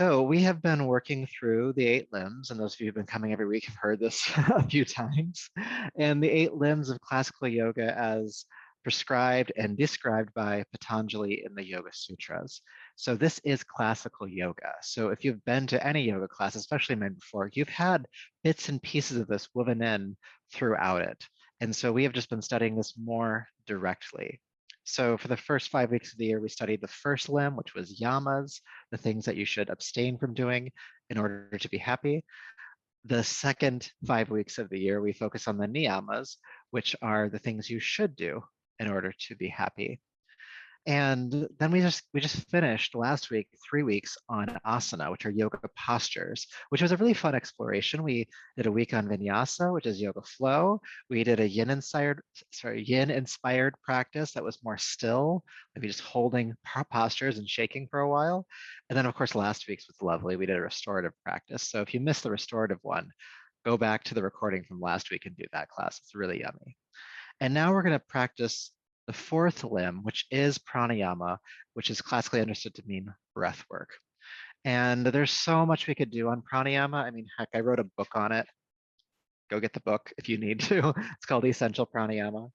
So we have been working through the 8 limbs, and those of you who've been coming every week have heard this a few times. And the 8 limbs of classical yoga as prescribed and described by Patanjali in the Yoga Sutras. So this is classical yoga. So if you've been to any yoga class, especially mine before, you've had bits and pieces of this woven in throughout it. And so we have just been studying this more directly. So for the first 5 weeks of the year, we studied the first limb, which was yamas, the things that you should abstain from doing in order to be happy. The second 5 weeks of the year, we focus on the niyamas, which are the things you should do in order to be happy. And then we just finished last week 3 weeks on asana, which are yoga postures, which was a really fun exploration. We did a week on vinyasa, which is yoga flow. We did a yin-inspired practice that was more still, maybe just holding postures and shaking for a while. And then, of course, last week's was lovely. We did a restorative practice. So if you missed the restorative one, go back to the recording from last week and do that class. It's really yummy. And now we're going to practice the fourth limb, which is pranayama, which is classically understood to mean breath work. And there's so much we could do on pranayama. I mean, heck, I wrote a book on it. Go get the book if you need to. It's called Essential Pranayama.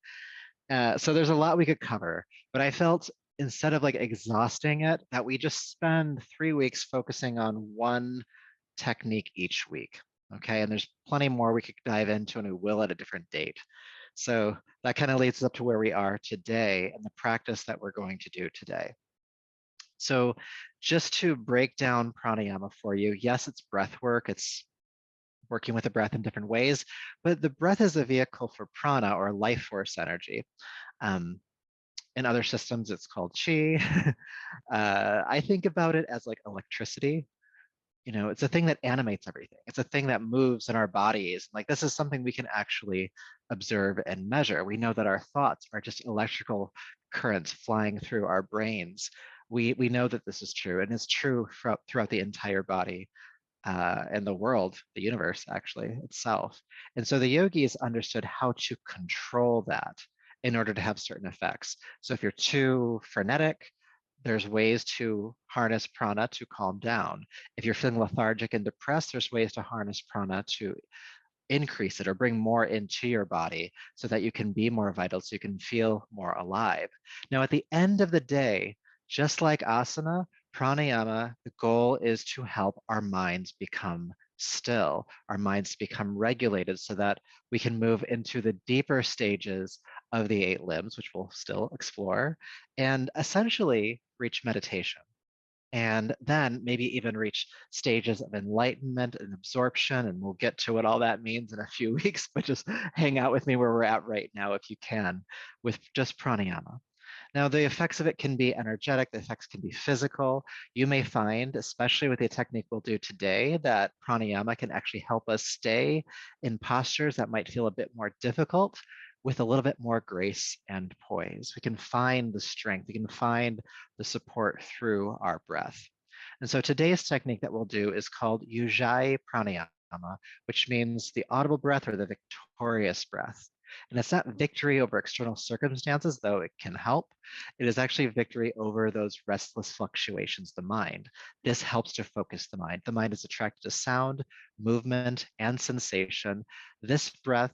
So there's a lot we could cover, but I felt instead of like exhausting it, that we just spend 3 weeks focusing on one technique each week. Okay, and there's plenty more we could dive into, and we will at a different date. So that kind of leads us up to where we are today and the practice that we're going to do today. So just to break down pranayama for you, yes, it's breath work. It's working with the breath in different ways, but the breath is a vehicle for prana, or life force energy. In other systems, it's called chi. I think about it as like electricity. You know, it's a thing that animates everything. It's a thing that moves in our bodies. Like, this is something we can actually observe and measure. We know that our thoughts are just electrical currents flying through our brains. We know that this is true, and it's true throughout the entire body and the world, the universe actually itself. And so the yogis understood how to control that in order to have certain effects. So if you're too frenetic, there's ways to harness prana to calm down. If you're feeling lethargic and depressed, there's ways to harness prana to increase it or bring more into your body so that you can be more vital, so you can feel more alive. Now, at the end of the day, just like asana, pranayama, the goal is to help our minds become still, our minds become regulated so that we can move into the deeper stages of the 8 limbs, which we'll still explore, and essentially reach meditation. And then maybe even reach stages of enlightenment and absorption. And we'll get to what all that means in a few weeks, but just hang out with me where we're at right now, if you can, with just pranayama. Now, the effects of it can be energetic, the effects can be physical. You may find, especially with the technique we'll do today, that pranayama can actually help us stay in postures that might feel a bit more difficult with a little bit more grace and poise. We can find the strength, we can find the support through our breath. And so today's technique that we'll do is called Ujjayi Pranayama, which means the audible breath or the victorious breath. And it's not victory over external circumstances, though it can help. It is actually victory over those restless fluctuations of the mind. This helps to focus the mind. The mind is attracted to sound, movement, and sensation. This breath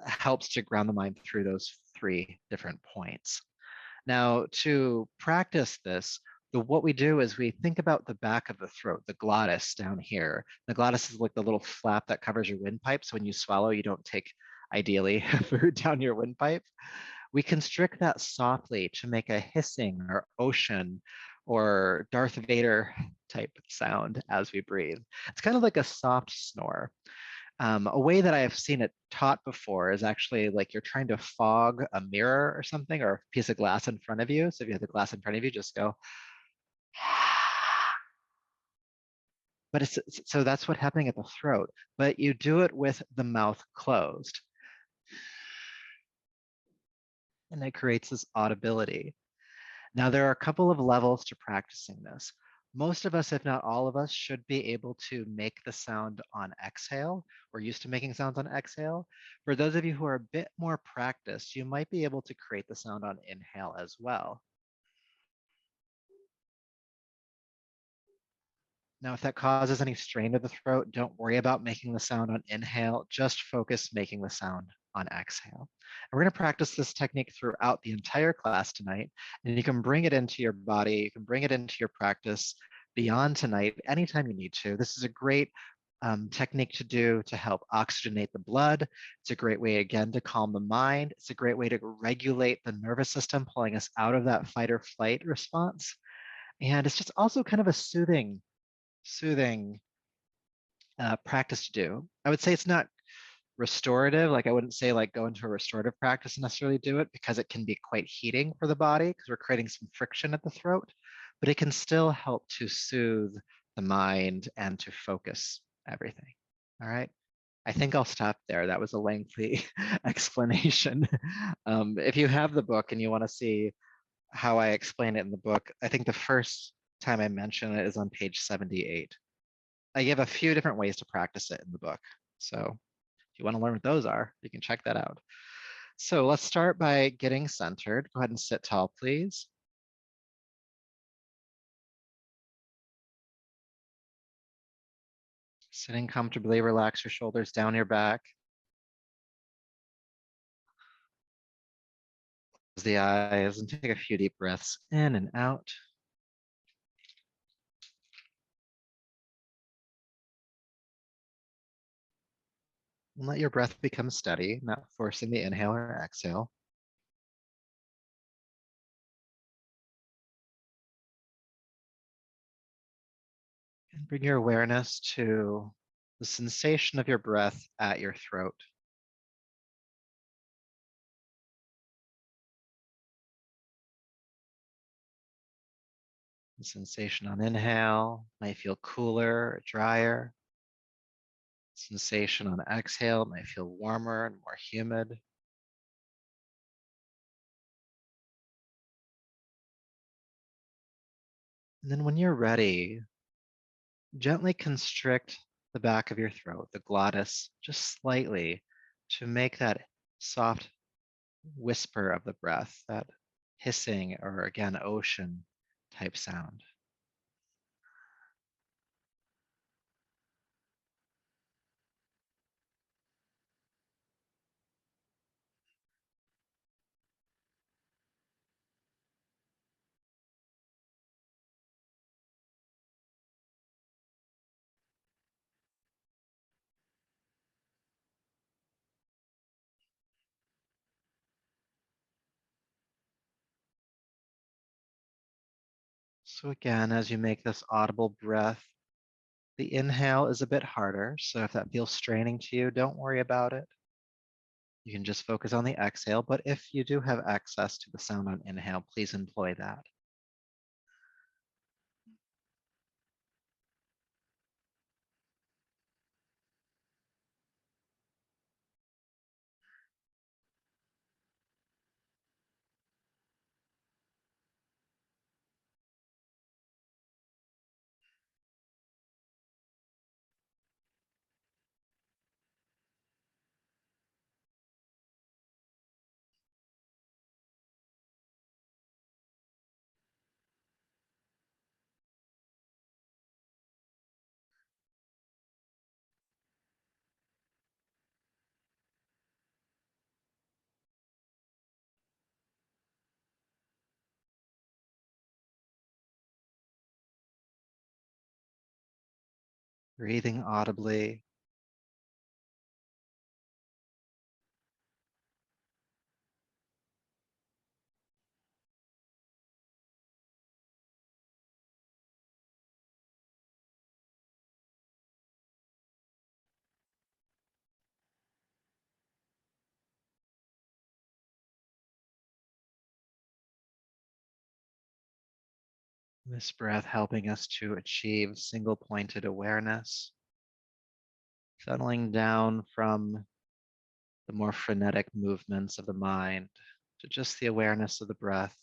helps to ground the mind through those 3 different points. Now, to practice this, what we do is we think about the back of the throat, the glottis down here. The glottis is like the little flap that covers your windpipe. So when you swallow, you don't take, ideally, food down your windpipe. We constrict that softly to make a hissing or ocean or Darth Vader type sound as we breathe. It's kind of like a soft snore. A way that I've seen it taught before is actually like you're trying to fog a mirror or something, or a piece of glass in front of you. So if you have the glass in front of you, just go. But so that's what's happening at the throat, but you do it with the mouth closed. And it creates this audibility. Now, there are a couple of levels to practicing this. Most of us, if not all of us, should be able to make the sound on exhale. We're used to making sounds on exhale. For those of you who are a bit more practiced, you might be able to create the sound on inhale as well. Now, if that causes any strain to the throat, don't worry about making the sound on inhale. Just focus making the sound on exhale. And we're going to practice this technique throughout the entire class tonight. And you can bring it into your body. You can bring it into your practice beyond tonight anytime you need to. This is a great technique to do to help oxygenate the blood. It's a great way, again, to calm the mind. It's a great way to regulate the nervous system, pulling us out of that fight or flight response. And it's just also kind of a soothing practice to do. I would say it's not restorative. Like I wouldn't say like go into a restorative practice and necessarily do it because it can be quite heating for the body because we're creating some friction at the throat, but it can still help to soothe the mind and to focus everything. All right. I think I'll stop there. That was a lengthy explanation. If you have the book and you want to see how I explain it in the book, I think the first time I mention it is on page 78. I give a few different ways to practice it in the book. So if you want to learn what those are, you can check that out. So let's start by getting centered. Go ahead and sit tall, please. Sitting comfortably, relax your shoulders down your back. Close the eyes and take a few deep breaths in and out. And let your breath become steady, not forcing the inhale or exhale. And bring your awareness to the sensation of your breath at your throat. The sensation on inhale might feel cooler or drier. Sensation on exhale might feel warmer and more humid. And then when you're ready, gently constrict the back of your throat, the glottis, just slightly to make that soft whisper of the breath, that hissing or again, ocean type sound. So again, as you make this audible breath, the inhale is a bit harder. So if that feels straining to you, don't worry about it. You can just focus on the exhale, but if you do have access to the sound on inhale, please employ that. Breathing audibly. This breath helping us to achieve single pointed awareness, settling down from the more frenetic movements of the mind to just the awareness of the breath.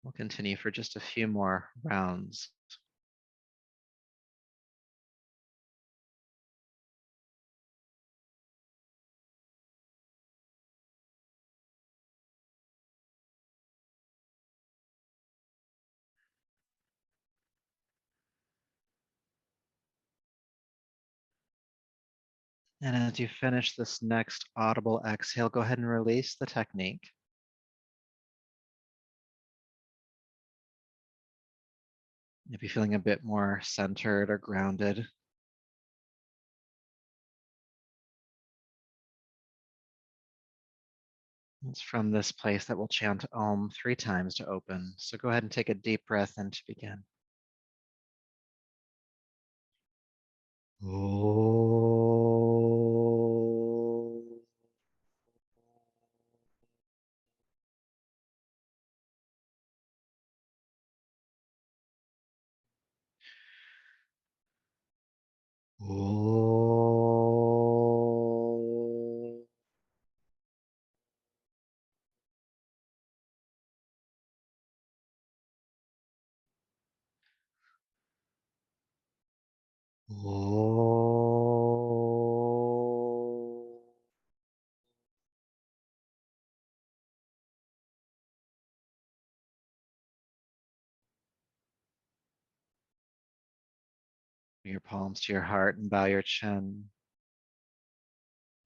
We'll continue for just a few more rounds. And as you finish this next audible exhale, go ahead and release the technique. Maybe feeling a bit more centered or grounded. It's from this place that we'll chant Om 3 times to open. So go ahead and take a deep breath in to begin. Om. Om. Om. Your palms to your heart and bow your chin.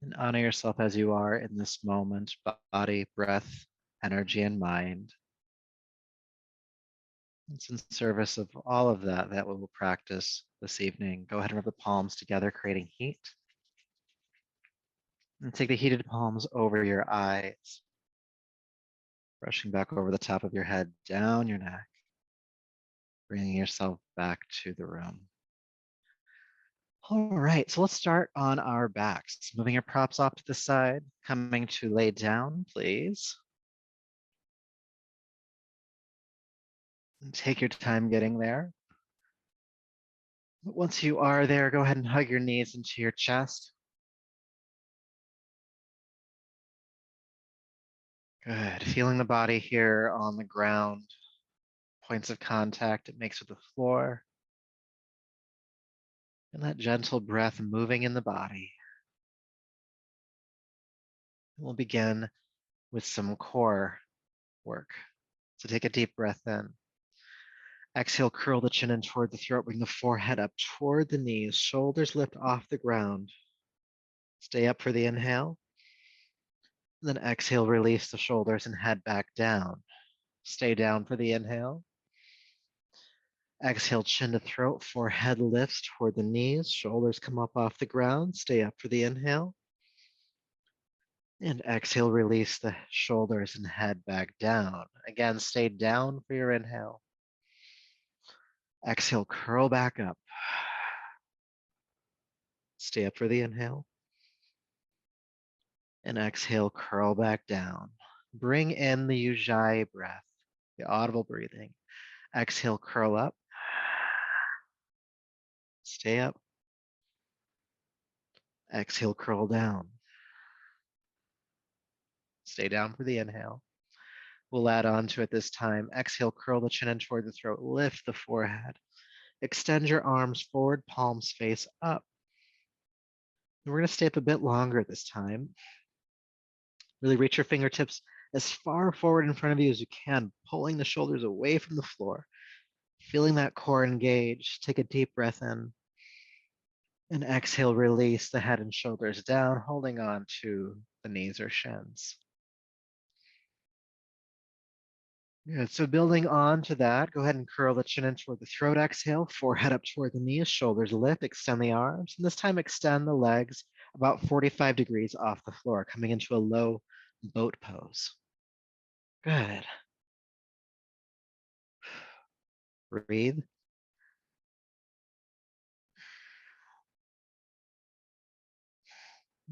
And honor yourself as you are in this moment, body, breath, energy, and mind. It's in service of all of that that we will practice this evening. Go ahead and rub the palms together, creating heat. And take the heated palms over your eyes, brushing back over the top of your head, down your neck, bringing yourself back to the room. All right, so let's start on our backs. Moving your props off to the side, coming to lay down, please. And take your time getting there. But once you are there, go ahead and hug your knees into your chest. Good. Feeling the body here on the ground, points of contact it makes with the floor. And that gentle breath moving in the body. We'll begin with some core work. So take a deep breath in. Exhale, curl the chin in toward the throat, bring the forehead up toward the knees, shoulders lift off the ground. Stay up for the inhale. And then exhale, release the shoulders and head back down. Stay down for the inhale. Exhale, chin to throat, forehead lifts toward the knees, shoulders come up off the ground. Stay up for the inhale. And exhale, release the shoulders and head back down. Again, stay down for your inhale. Exhale, curl back up. Stay up for the inhale. And exhale, curl back down. Bring in the Ujjayi breath, the audible breathing. Exhale, curl up. Stay up. Exhale, curl down. Stay down for the inhale. We'll add on to it this time. Exhale, curl the chin in toward the throat. Lift the forehead. Extend your arms forward, palms face up. And we're going to stay up a bit longer this time. Really reach your fingertips as far forward in front of you as you can, pulling the shoulders away from the floor. Feeling that core engage. Take a deep breath in. And exhale, release the head and shoulders down, holding on to the knees or shins. Good. So building on to that, go ahead and curl the chin in toward the throat. Exhale, forehead up toward the knees, shoulders lift, extend the arms. And this time extend the legs about 45 degrees off the floor, coming into a low boat pose. Good. Breathe.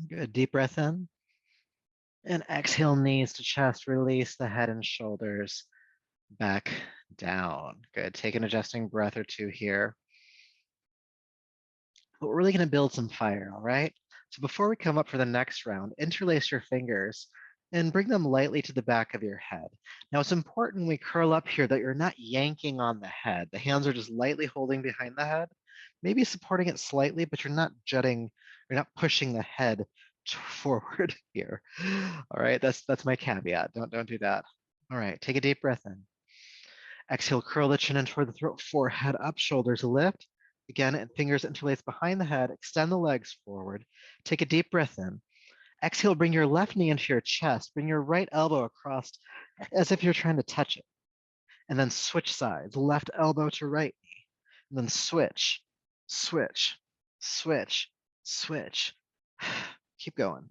Good. Deep breath in. And exhale, knees to chest. Release the head and shoulders back down. Good. Take an adjusting breath or two here. But we're really going to build some fire, all right? So before we come up for the next round, interlace your fingers and bring them lightly to the back of your head. Now, it's important when we curl up here that you're not yanking on the head. The hands are just lightly holding behind the head, maybe supporting it slightly, but you're not jutting, you're not pushing the head forward here. All right, that's my caveat. Don't do that. All right, take a deep breath in. Exhale, curl the chin in toward the throat, forehead up, shoulders lift. Again, and fingers interlace behind the head. Extend the legs forward. Take a deep breath in. Exhale, bring your left knee into your chest. Bring your right elbow across as if you're trying to touch it. And then switch sides, left elbow to right knee. And then switch, switch, switch, switch. Keep going.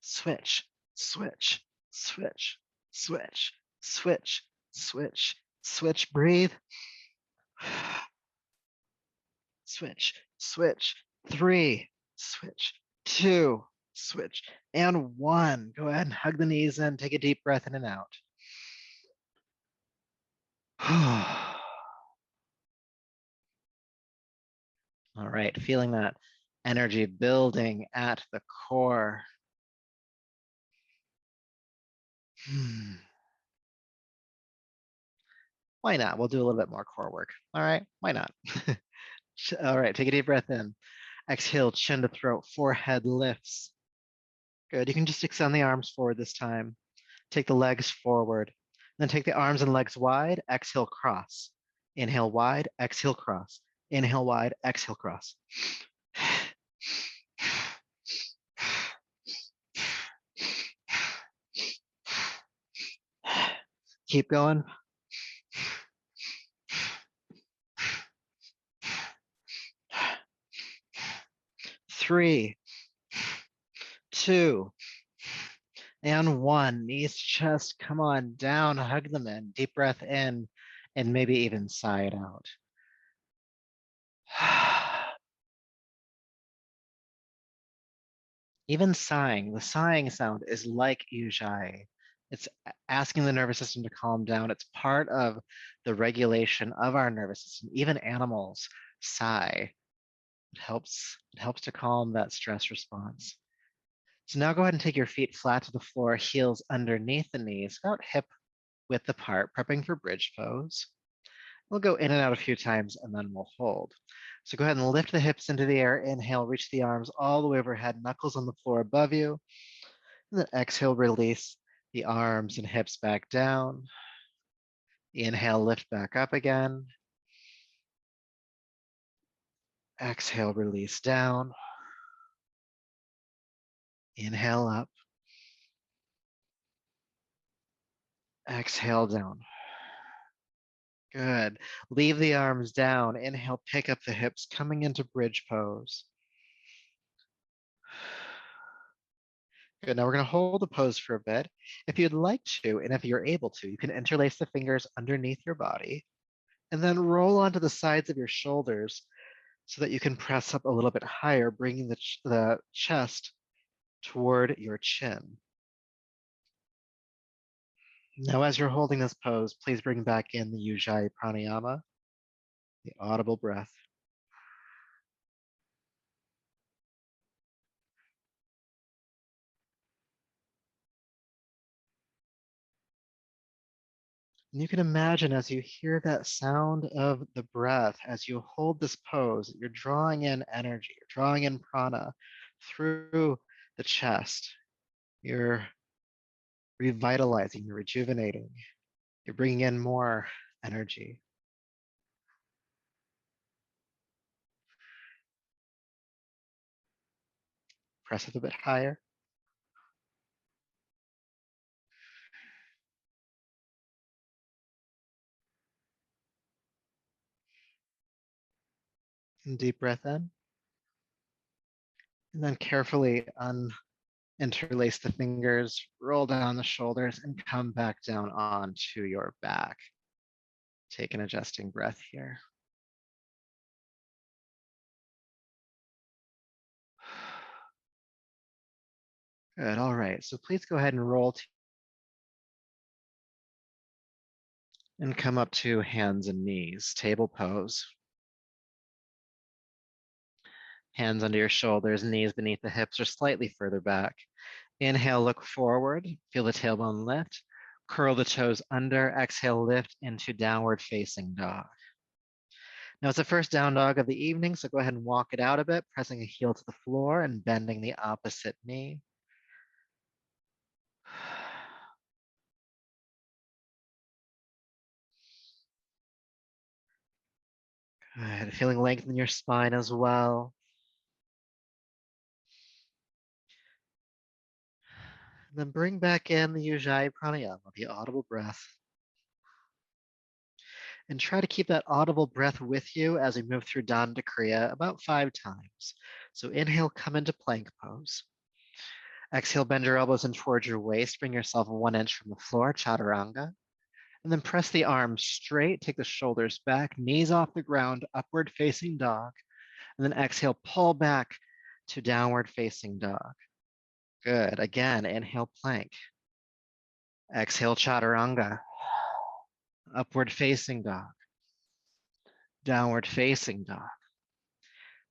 Switch, switch, switch, switch, switch, switch, switch, breathe. Switch, switch, 3, switch, 2, switch, and 1. Go ahead and hug the knees in, take a deep breath in and out. All right, feeling that energy building at the core. Why not? We'll do a little bit more core work. All right, why not? All right, take a deep breath in. Exhale, chin to throat, forehead lifts. Good, you can just extend the arms forward this time. Take the legs forward. Then take the arms and legs wide, exhale, cross. Inhale wide, exhale, cross. Inhale wide, exhale, cross. Keep going. 3, 2, and 1. Knees, chest, come on down, hug them in. Deep breath in, and maybe even sigh it out. Even sighing, the sighing sound is like Ujjayi. It's asking the nervous system to calm down. It's part of the regulation of our nervous system. Even animals sigh. It helps to calm that stress response. So now go ahead and take your feet flat to the floor, heels underneath the knees, about hip width apart, prepping for bridge pose. We'll go in and out a few times and then we'll hold. So go ahead and lift the hips into the air. Inhale, reach the arms all the way overhead, knuckles on the floor above you. And then exhale, release the arms and hips back down. Inhale, lift back up again. Exhale, release down. Inhale up. Exhale down. Good. Leave the arms down. Inhale, pick up the hips, coming into bridge pose. Good. Now we're going to hold the pose for a bit. If you'd like to, and if you're able to, you can interlace the fingers underneath your body and then roll onto the sides of your shoulders so that you can press up a little bit higher, bringing the chest toward your chin. Now, as you're holding this pose, please bring back in the Ujjayi Pranayama, the audible breath. And you can imagine as you hear that sound of the breath, as you hold this pose, you're drawing in energy, you're drawing in prana through the chest. You're revitalizing, you're rejuvenating, you're bringing in more energy. Press it a bit higher. And deep breath in. And then carefully interlace the fingers, roll down the shoulders, and come back down onto your back. Take an adjusting breath here. Good, all right. So please go ahead and roll and come up to hands and knees, table pose. Hands under your shoulders, knees beneath the hips or slightly further back. Inhale, look forward, feel the tailbone lift. Curl the toes under, exhale, lift into downward facing dog. Now it's the first down dog of the evening, so go ahead and walk it out a bit, pressing a heel to the floor and bending the opposite knee. Good. Feeling length in your spine as well. And then bring back in the Ujjayi Pranayama, the audible breath. And try to keep that audible breath with you as we move through Danda Kriya about 5 times. So inhale, come into plank pose. Exhale, bend your elbows in towards your waist. Bring yourself 1 inch from the floor, chaturanga. And then press the arms straight. Take the shoulders back, knees off the ground, upward facing dog. And then exhale, pull back to downward facing dog. Good. Again, inhale, plank. Exhale, chaturanga. Upward facing dog. Downward facing dog.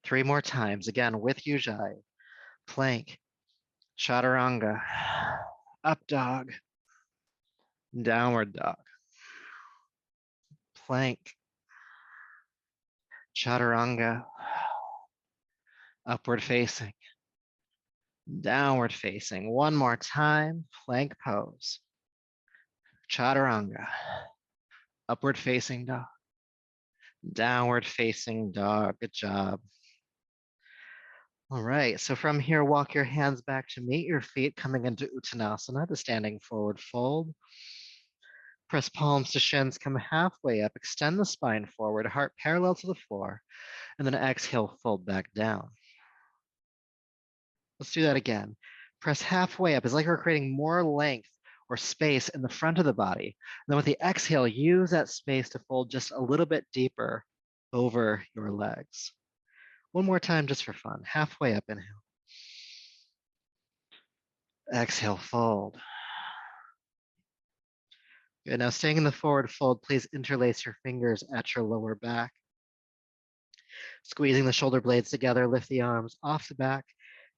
3 more times. Again, with Ujjayi. Plank. Chaturanga. Up dog. Downward dog. Plank. Chaturanga. Upward facing. Downward facing. 1 more time. Plank pose. Chaturanga. Upward facing dog. Downward facing dog. Good job. All right, so from here, walk your hands back to meet your feet, coming into Uttanasana, the standing forward fold. Press palms to shins, come halfway up, extend the spine forward, heart parallel to the floor, and then exhale, fold back down. Let's do that again. Press halfway up. It's like we're creating more length or space in the front of the body. And then with the exhale, use that space to fold just a little bit deeper over your legs. 1 more time just for fun. Halfway up, inhale. Exhale, fold. Good. Now staying in the forward fold, please interlace your fingers at your lower back. Squeezing the shoulder blades together, lift the arms off the back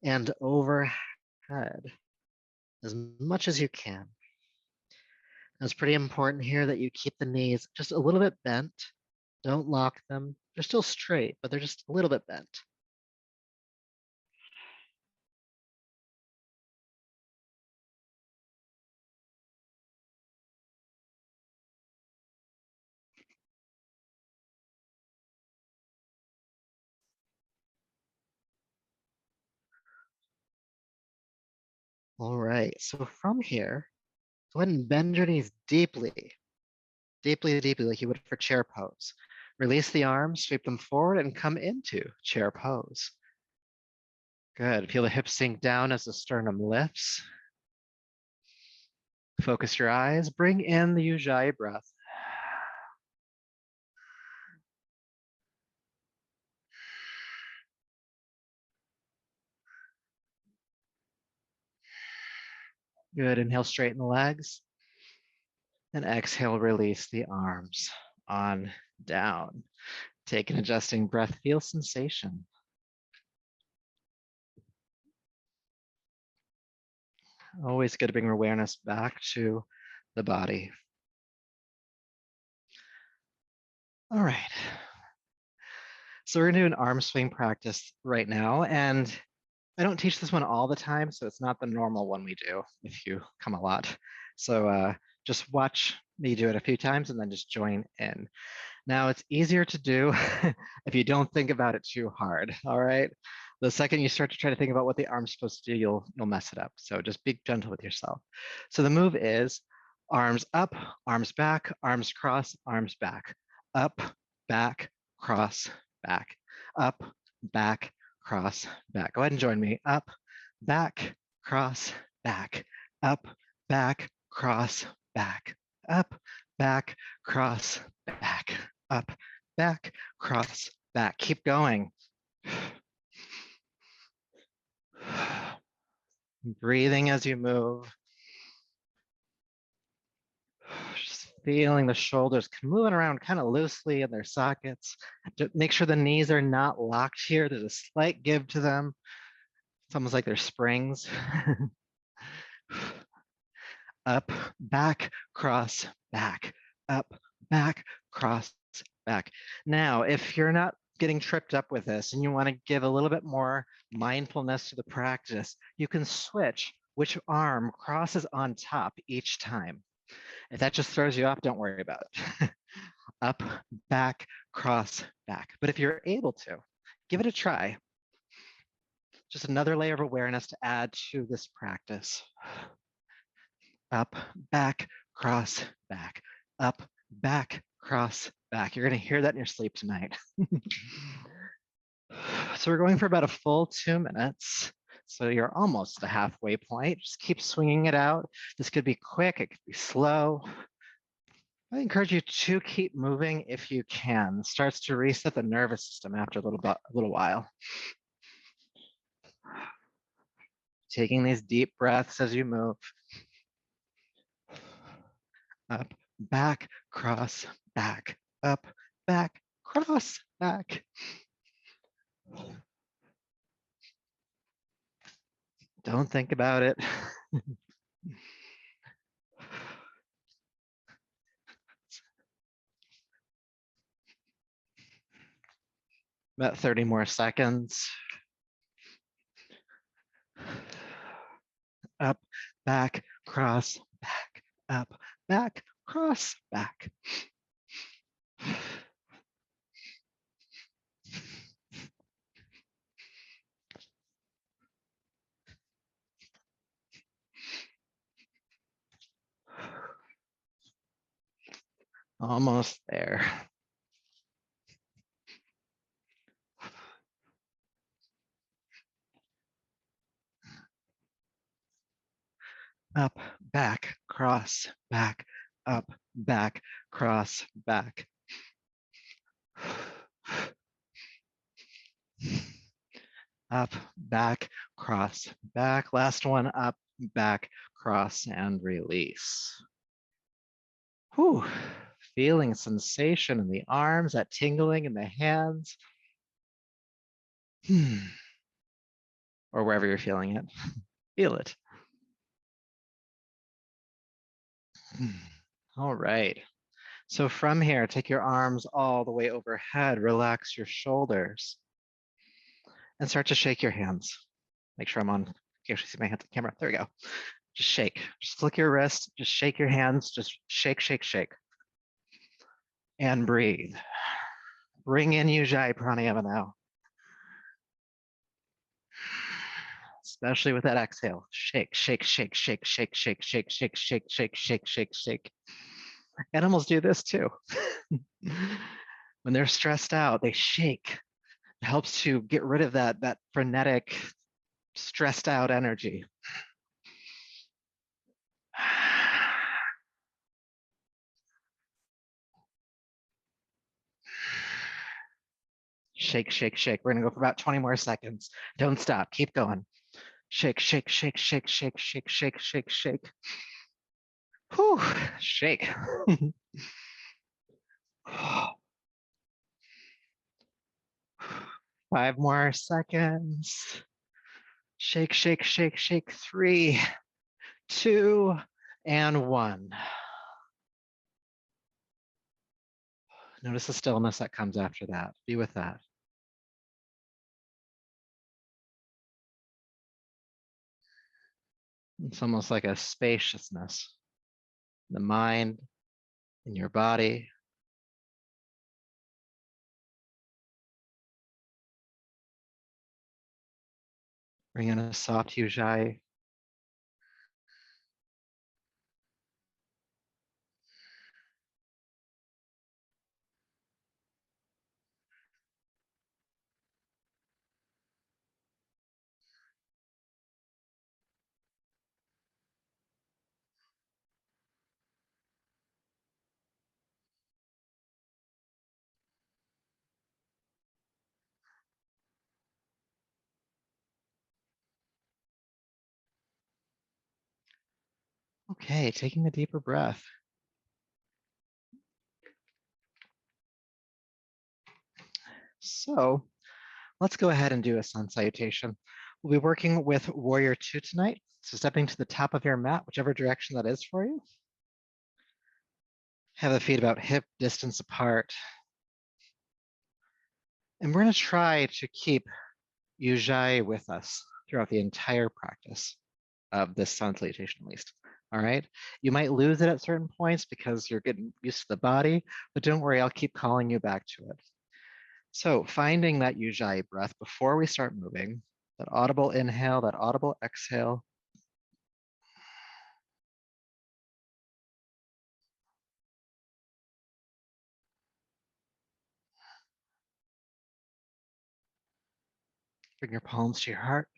and overhead as much as you can. It's pretty important here that you keep the knees just a little bit bent. Don't lock them. They're still straight, but they're just a little bit bent. All right, so from here, go ahead and bend your knees deeply, deeply, deeply, like you would for chair pose. Release the arms, sweep them forward, and come into chair pose. Good. Feel the hips sink down as the sternum lifts. Focus your eyes. Bring in the Ujjayi breath. Good. Inhale, straighten the legs. And exhale, release the arms on down. Take an adjusting breath. Feel sensation. Always good to bring awareness back to the body. All right. So we're gonna do an arm swing practice right now. And I don't teach this one all the time, so it's not the normal one we do if you come a lot. So just watch me do it a few times and then just join in. Now it's easier to do if you don't think about it too hard, all right? The second you start to try to think about what the arm's supposed to do, you'll mess it up. So just be gentle with yourself. So the move is arms up, arms back, arms cross, arms back. Up, back, cross, back. Up, back, cross, back. Go ahead and join me. Up, back, cross, back. Up, back, cross, back. Up, back, cross, back. Up, back, cross, back. Keep going. Breathing as you move. Just feeling the shoulders moving around kind of loosely in their sockets. Make sure the knees are not locked here. There's a slight give to them. It's almost like they're springs. Up, back, cross, back. Up, back, cross, back. Now, if you're not getting tripped up with this and you want to give a little bit more mindfulness to the practice, you can switch which arm crosses on top each time. If that just throws you off, don't worry about it. up, back, cross, back. But if you're able to, give it a try. Just another layer of awareness to add to this practice. Up, back, cross, back. Up, back, cross, back. You're going to hear that in your sleep tonight. So we're going for about a full 2 minutes. So you're almost the halfway point. Just keep swinging it out. This could be quick, it could be slow. I encourage you to keep moving if you can. It starts to reset the nervous system after a little while. Taking these deep breaths as you move. Up, back, cross, back. Up, back, cross, back. Don't think about it. About 30 more seconds. Up, back, cross, back. Up, back, cross, back. Almost there. Up, back, cross, back, up, back, cross, back. Up, back, cross, back. Last one, up, back, cross, and release. Whew. Feeling sensation in the arms, that tingling in the hands. Or wherever you're feeling it. Feel it. All right. So from here, take your arms all the way overhead, relax your shoulders, and start to shake your hands. Make sure I'm on, you can actually see my hands on camera. There we go. Just shake. Just flick your wrist, just shake your hands, just shake, shake, shake. And breathe. Bring in Ujjayi Pranayama now. Especially with that exhale. Shake, shake, shake, shake, shake, shake, shake, shake, shake, shake, shake, shake, shake. Animals do this too. When they're stressed out, they shake. It helps to get rid of that frenetic, stressed out energy. Shake, shake, shake. We're gonna go for about 20 more seconds. Don't stop, keep going. Shake, shake, shake, shake, shake, shake, shake, shake, shake. Whew, shake. 5 more seconds. Shake, shake, shake, shake. 3, 2, and 1. Notice the stillness that comes after that. Be with that. It's almost like a spaciousness. The mind, in your body. Bring in a soft Ujjayi. Okay, taking a deeper breath. So let's go ahead and do a sun salutation. We'll be working with Warrior 2 tonight. So stepping to the top of your mat, whichever direction that is for you. Have the feet about hip distance apart. And we're going to try to keep Ujjayi with us throughout the entire practice. of this sun salutation at least. All right. You might lose it at certain points because you're getting used to the body, but don't worry, I'll keep calling you back to it. So finding that Ujjayi breath before we start moving, that audible inhale, that audible exhale. Bring your palms to your heart.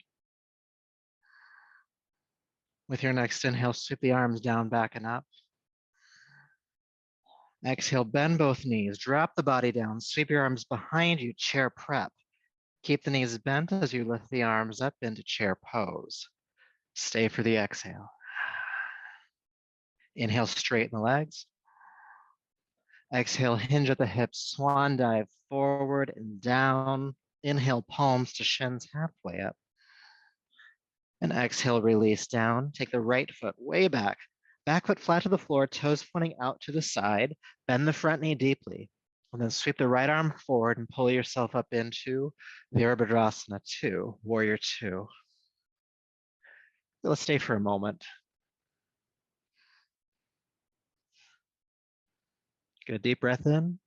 With your next inhale, sweep the arms down, back and up. Exhale, bend both knees, drop the body down, sweep your arms behind you, chair prep. Keep the knees bent as you lift the arms up into chair pose. Stay for the exhale. Inhale, straighten the legs. Exhale, hinge at the hips, swan dive forward and down. Inhale, palms to shins, halfway up. And exhale, release down. Take the right foot way back. Back foot flat to the floor, toes pointing out to the side. Bend the front knee deeply. And then sweep the right arm forward and pull yourself up into Virabhadrasana 2, Warrior 2. Let's stay for a moment. Get a deep breath in.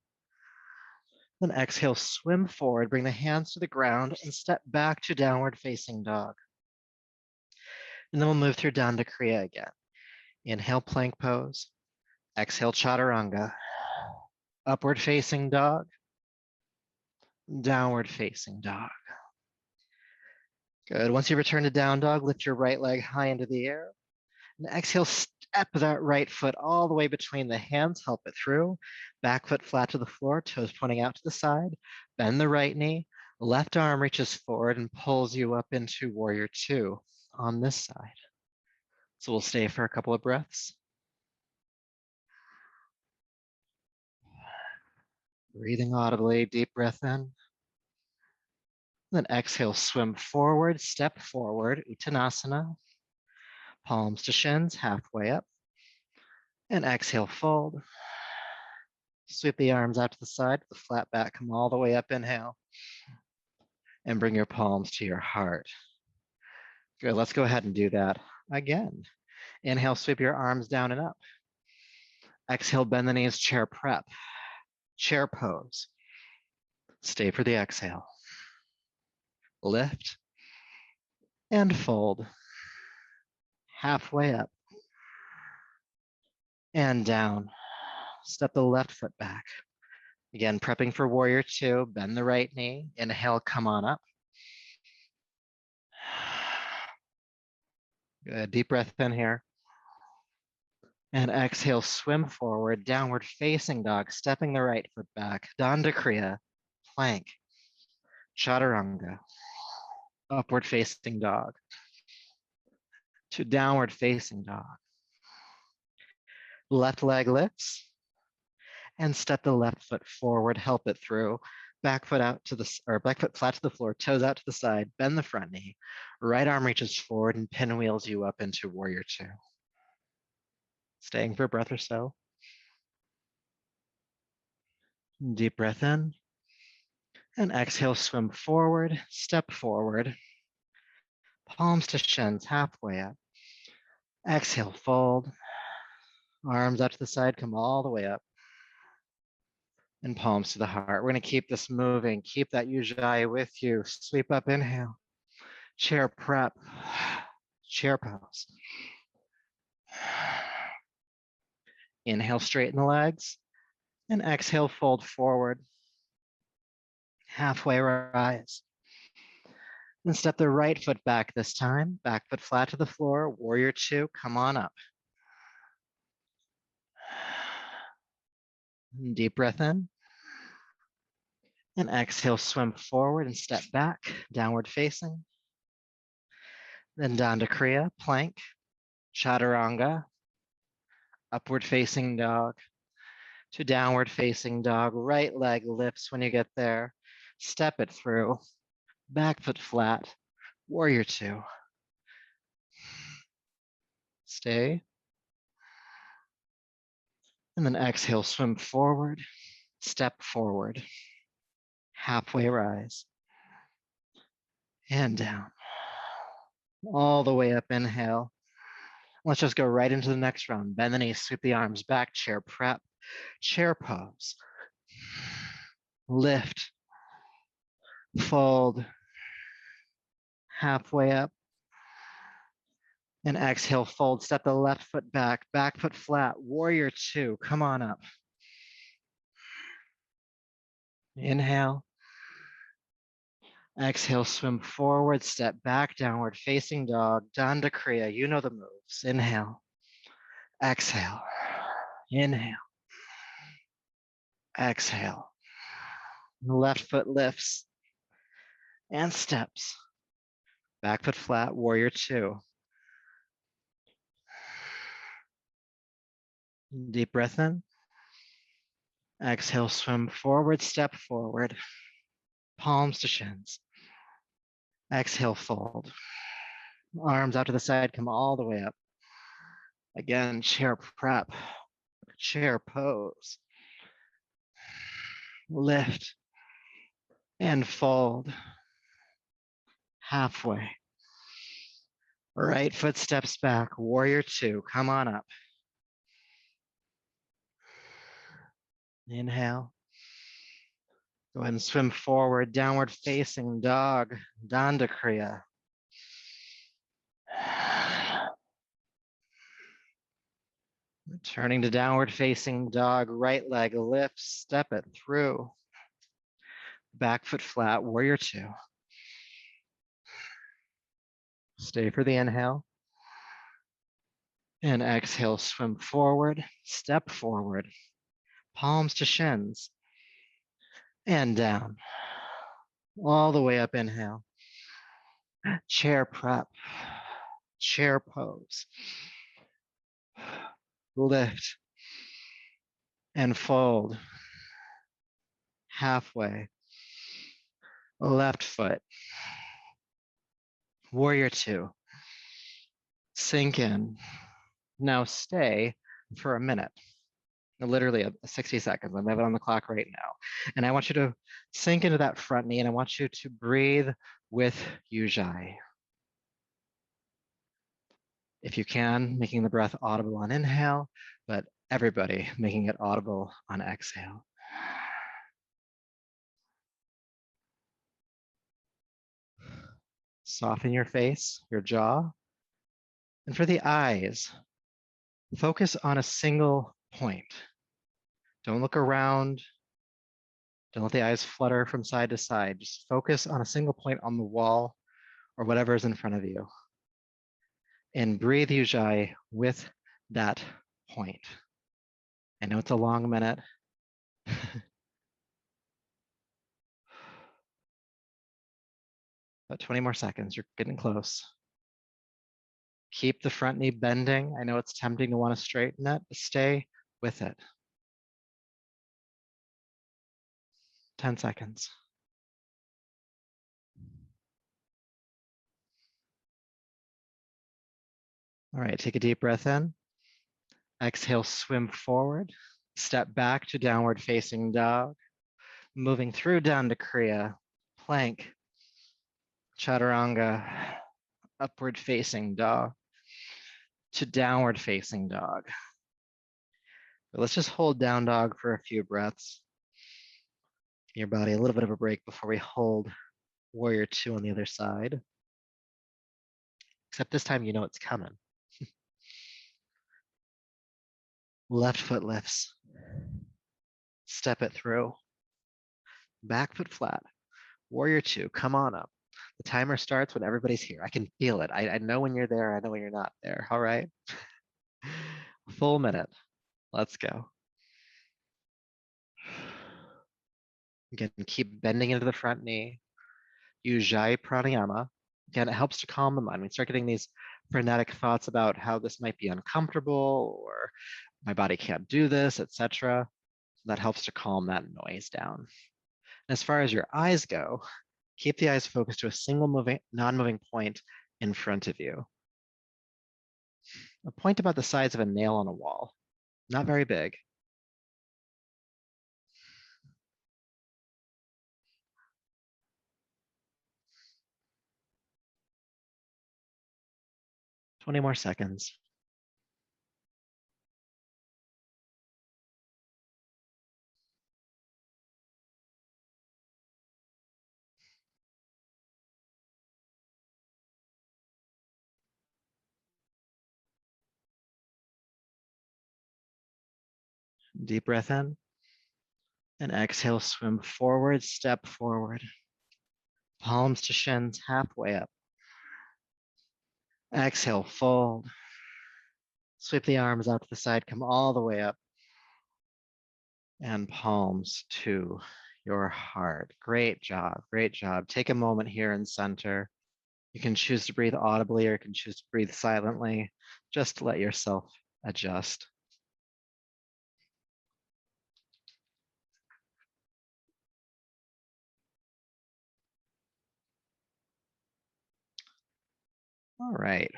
Then exhale, swim forward, bring the hands to the ground and step back to downward facing dog. And then we'll move through Danda Kriya again. Inhale, plank pose. Exhale, chaturanga. Upward facing dog. Downward facing dog. Good. Once you return to down dog, lift your right leg high into the air. And exhale, step that right foot all the way between the hands, help it through. Back foot flat to the floor, toes pointing out to the side. Bend the right knee. Left arm reaches forward and pulls you up into Warrior 2 on this side. So we'll stay for a couple of breaths. Breathing audibly, deep breath in. Then exhale, swim forward, step forward, Uttanasana. Palms to shins, halfway up. And exhale, fold. Sweep the arms out to the side, the flat back, come all the way up, inhale. And bring your palms to your heart. Good, let's go ahead and do that again. Inhale, sweep your arms down and up. Exhale, bend the knees, chair prep. Chair pose. Stay for the exhale. Lift and fold. Halfway up and down. Step the left foot back. Again, prepping for Warrior 2, bend the right knee. Inhale, come on up. Good, deep breath in here. And exhale, swim forward, downward facing dog, stepping the right foot back. Danda Kriya, plank. Chaturanga, upward facing dog. To downward facing dog. Left leg lifts. And step the left foot forward, help it through. Back foot out to the, or back foot flat to the floor, toes out to the side, bend the front knee. Right arm reaches forward and pinwheels you up into Warrior 2. Staying for a breath or so. Deep breath in. And exhale, swim forward, step forward. Palms to shins, halfway up. Exhale, fold. Arms out to the side, come all the way up. And palms to the heart. We're going to keep this moving. Keep that Ujjayi with you. Sweep up, inhale. Chair prep. Chair pose. Inhale, straighten the legs. And exhale, fold forward. Halfway rise. And step the right foot back this time. Back foot flat to the floor. Warrior 2, come on up. Deep breath in. And exhale, swim forward and step back, downward facing. Then Danda Kriya, plank, chaturanga, upward facing dog, to downward facing dog. Right leg lifts when you get there. Step it through, back foot flat, Warrior 2. Stay. And then exhale, swim forward, step forward, halfway rise, and down. All the way up, inhale. Let's just go right into the next round. Bend the knees, sweep the arms back, chair prep, chair pose. Lift, fold, halfway up, and exhale, fold. Step the left foot back foot flat, warrior two, come on up. Inhale, exhale, swim forward, step back, downward facing dog, Danda Kriya, you know the moves. Inhale, exhale, inhale, exhale. Left foot lifts and steps. Back foot flat, warrior two. Deep breath in. Exhale, swim forward, step forward. Palms to shins. Exhale, fold. Arms out to the side, come all the way up. Again, chair prep, chair pose. Lift and fold. Halfway. Right foot steps back, warrior two, come on up. Inhale. Go ahead and swim forward, downward facing dog, Danda Kriya. Turning to downward facing dog, right leg lifts, step it through. Back foot flat, warrior two. Stay for the inhale. And exhale, swim forward, step forward. Palms to shins. And down. All the way up, inhale. Chair prep. Chair pose. Lift. And fold. Halfway. Left foot. Warrior two. Sink in. Now stay for a minute. Literally 60 seconds. I have it on the clock right now. And I want you to sink into that front knee, and I want you to breathe with Ujjayi. If you can, making the breath audible on inhale, but everybody making it audible on exhale. Soften your face, your jaw. And for the eyes, focus on a single point. Don't look around. Don't let the eyes flutter from side to side. Just focus on a single point on the wall or whatever is in front of you. And breathe Ujjayi with that point. I know it's a long minute. About 20 more seconds, you're getting close. Keep the front knee bending. I know it's tempting to want to straighten it, but stay with it. 10 seconds. All right, take a deep breath in. Exhale, swim forward. Step back to downward facing dog. Moving through Danda Kriya, plank, chaturanga, upward facing dog to downward facing dog. But let's just hold down dog for a few breaths. Give your body a little bit of a break before we hold warrior two on the other side. Except this time you know it's coming. Left foot lifts. Step it through. Back foot flat. Warrior two, come on up. The timer starts when everybody's here. I can feel it. I know when you're there. I know when you're not there. All right. Full minute. Let's go. Again, keep bending into the front knee. Ujjayi Pranayama. Again, it helps to calm the mind. We start getting these frenetic thoughts about how this might be uncomfortable or my body can't do this, etc. That helps to calm that noise down. And as far as your eyes go, keep the eyes focused to a single non-moving point in front of you. A point about the size of a nail on a wall, not very big. "20 more seconds. Deep breath in. And exhale, swim forward, step forward. Palms to shins, halfway up. Exhale, fold. Sweep the arms out to the side, come all the way up. And palms to your heart. Great job, great job. Take a moment here in center. You can choose to breathe audibly or you can choose to breathe silently. Just let yourself adjust. All right,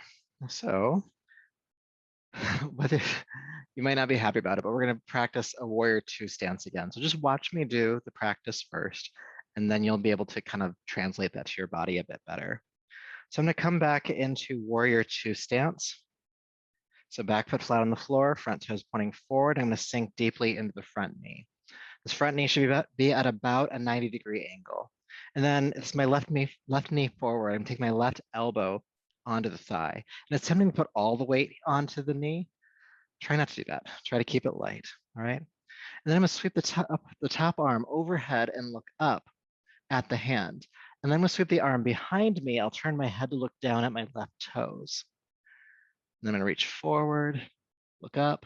so whether you might not be happy about it, but we're going to practice a warrior two stance again. So just watch me do the practice first, and then you'll be able to kind of translate that to your body a bit better. So I'm going to come back into warrior two stance. So back foot flat on the floor, front toes pointing forward. I'm going to sink deeply into the front knee. This front knee should be at about a 90-degree angle. And then it's my left knee forward. I'm taking my left elbow onto the thigh. And it's tempting to put all the weight onto the knee. Try not to do that. Try to keep it light, all right? And then I'm gonna sweep the top arm overhead and look up at the hand. And then I'm gonna sweep the arm behind me. I'll turn my head to look down at my left toes. And then I'm gonna reach forward, look up,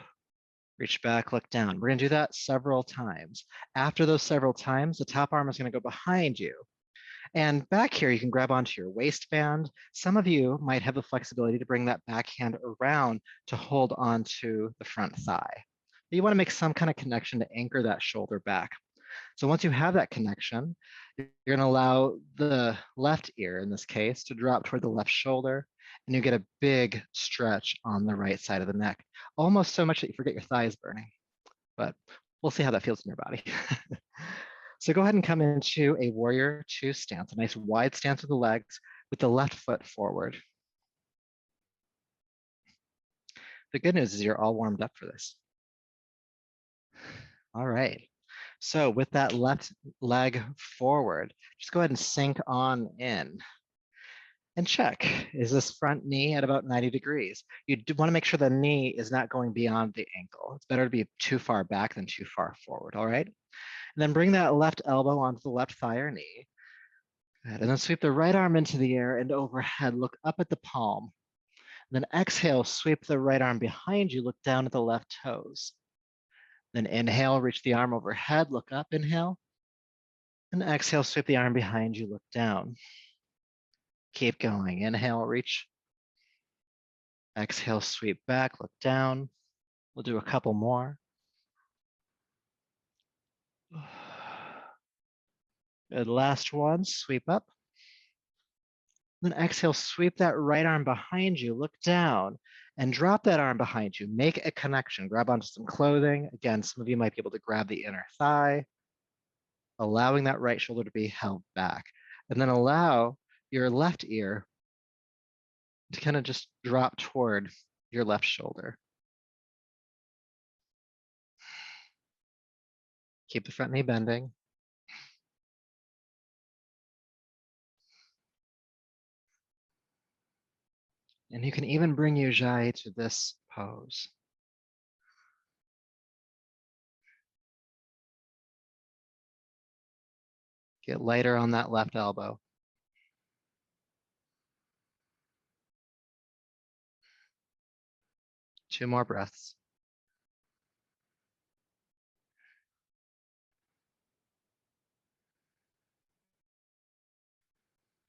reach back, look down. We're gonna do that several times. After those several times, the top arm is gonna go behind you. And back here, you can grab onto your waistband. Some of you might have the flexibility to bring that back hand around to hold onto the front thigh. But you wanna make some kind of connection to anchor that shoulder back. So once you have that connection, you're gonna allow the left ear, in this case, to drop toward the left shoulder, and you get a big stretch on the right side of the neck, almost so much that you forget your thigh is burning. But we'll see how that feels in your body. So go ahead and come into a warrior two stance, a nice wide stance with the legs, with the left foot forward. The good news is you're all warmed up for this. All right. So with that left leg forward, just go ahead and sink on in. And check, is this front knee at about 90 degrees? You do want to make sure the knee is not going beyond the ankle. It's better to be too far back than too far forward, all right? And then bring that left elbow onto the left thigh or knee. Good. And then sweep the right arm into the air and overhead. Look up at the palm. And then exhale, sweep the right arm behind you. Look down at the left toes. Then inhale, reach the arm overhead. Look up, inhale. And exhale, sweep the arm behind you. Look down. Keep going. Inhale, reach. Exhale, sweep back. Look down. We'll do a couple more. Good. Last one, sweep up. Then exhale, sweep that right arm behind you, look down, and drop that arm behind you. Make a connection. Grab onto some clothing. Again, some of you might be able to grab the inner thigh, allowing that right shoulder to be held back. And then allow your left ear to kind of just drop toward your left shoulder. Keep the front knee bending. And you can even bring Ujjayi to this pose. Get lighter on that left elbow. Two more breaths.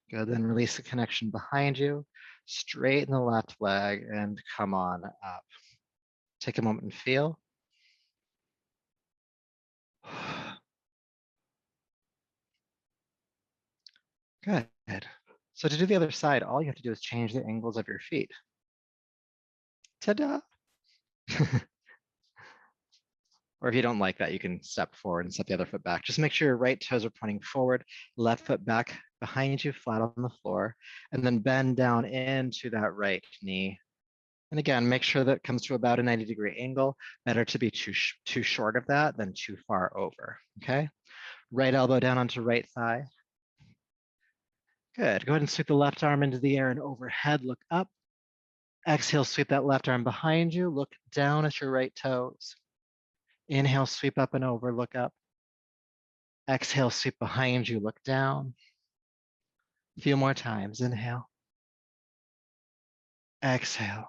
Good, then release the connection behind you, straighten the left leg, and come on up. Take a moment and feel. Good. So to do the other side, all you have to do is change the angles of your feet. Ta-da! Or if you don't like that, you can step forward and step the other foot back. Just make sure your right toes are pointing forward, left foot back behind you, flat on the floor, and then bend down into that right knee. And again, make sure that comes to about a 90-degree angle. Better to be too short of that than too far over, okay? Right elbow down onto right thigh. Good, go ahead and sweep the left arm into the air and overhead, look up. Exhale, sweep that left arm behind you, look down at your right toes. Inhale, sweep up and over, look up. Exhale, sweep behind you, look down. A few more times. Inhale. Exhale.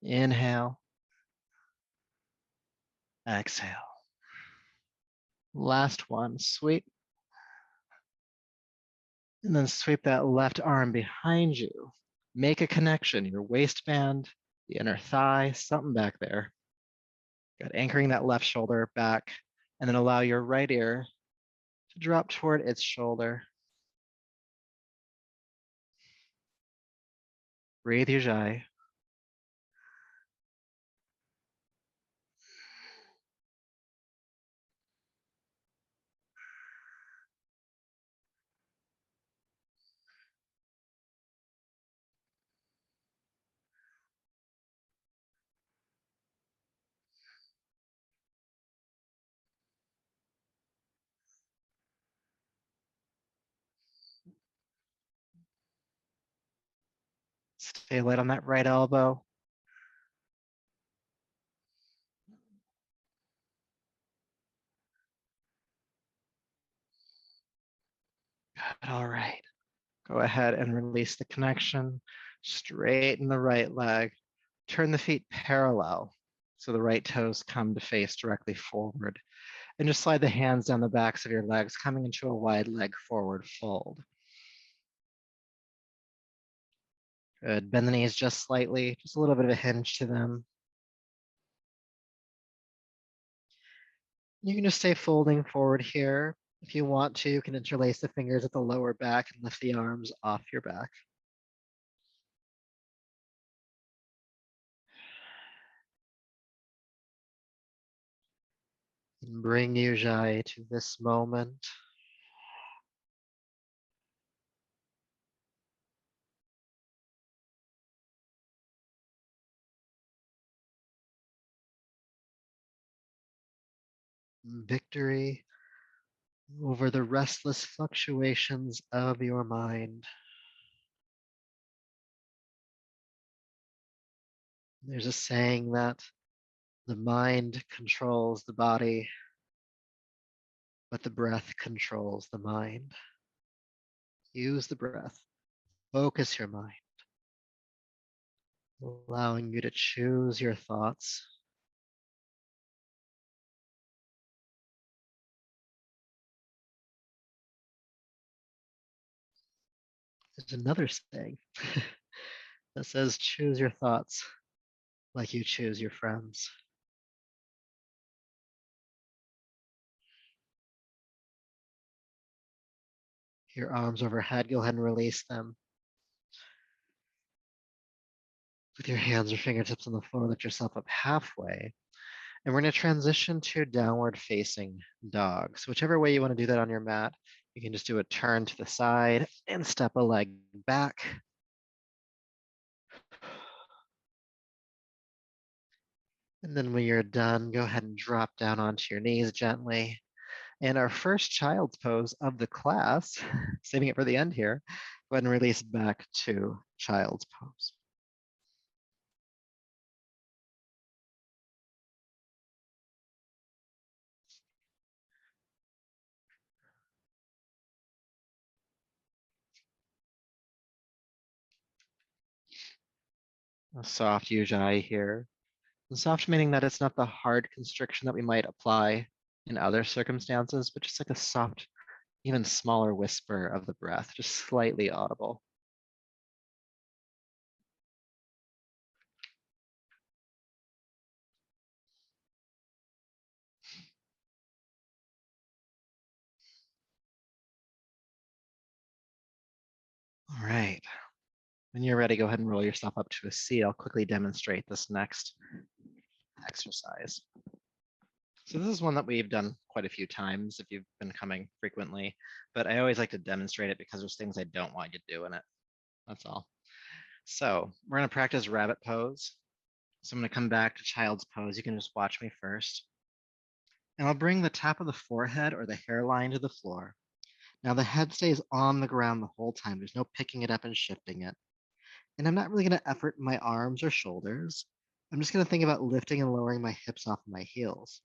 Inhale. Exhale. Last one. Sweep. And then sweep that left arm behind you. Make a connection, your waistband, the inner thigh, something back there. Good. Anchoring that left shoulder back, and then allow your right ear to drop toward its shoulder. Breathe, Ujjayi. Stay light on that right elbow. Good. All right. Go ahead and release the connection. Straighten the right leg. Turn the feet parallel so the right toes come to face directly forward. And just slide the hands down the backs of your legs, coming into a wide leg forward fold. Good. Bend the knees just slightly, just a little bit of a hinge to them. You can just stay folding forward here. If you want to, you can interlace the fingers at the lower back and lift the arms off your back. And bring Ujjayi to this moment. Victory over the restless fluctuations of your mind. There's a saying that the mind controls the body, but the breath controls the mind. Use the breath. Focus your mind, allowing you to choose your thoughts. There's another saying that says, choose your thoughts like you choose your friends. Your arms overhead, go ahead and release them. With your hands or fingertips on the floor, lift yourself up halfway. And we're going to transition to downward facing dog. So whichever way you want to do that on your mat, you can just do a turn to the side and step a leg back. And then when you're done, go ahead and drop down onto your knees gently. And our first child's pose of the class, saving it for the end here, go ahead and release back to child's pose. A soft Ujjayi here. And soft meaning that it's not the hard constriction that we might apply in other circumstances, but just like a soft, even smaller whisper of the breath, just slightly audible. All right. When you're ready, go ahead and roll yourself up to a seat. I'll quickly demonstrate this next exercise. So this is one that we've done quite a few times if you've been coming frequently, but I always like to demonstrate it because there's things I don't want you to do in it. That's all. So we're going to practice rabbit pose. So I'm going to come back to child's pose. You can just watch me first. And I'll bring the top of the forehead or the hairline to the floor. Now the head stays on the ground the whole time. There's no picking it up and shifting it. And I'm not really going to effort my arms or shoulders. I'm just going to think about lifting and lowering my hips off of my heels.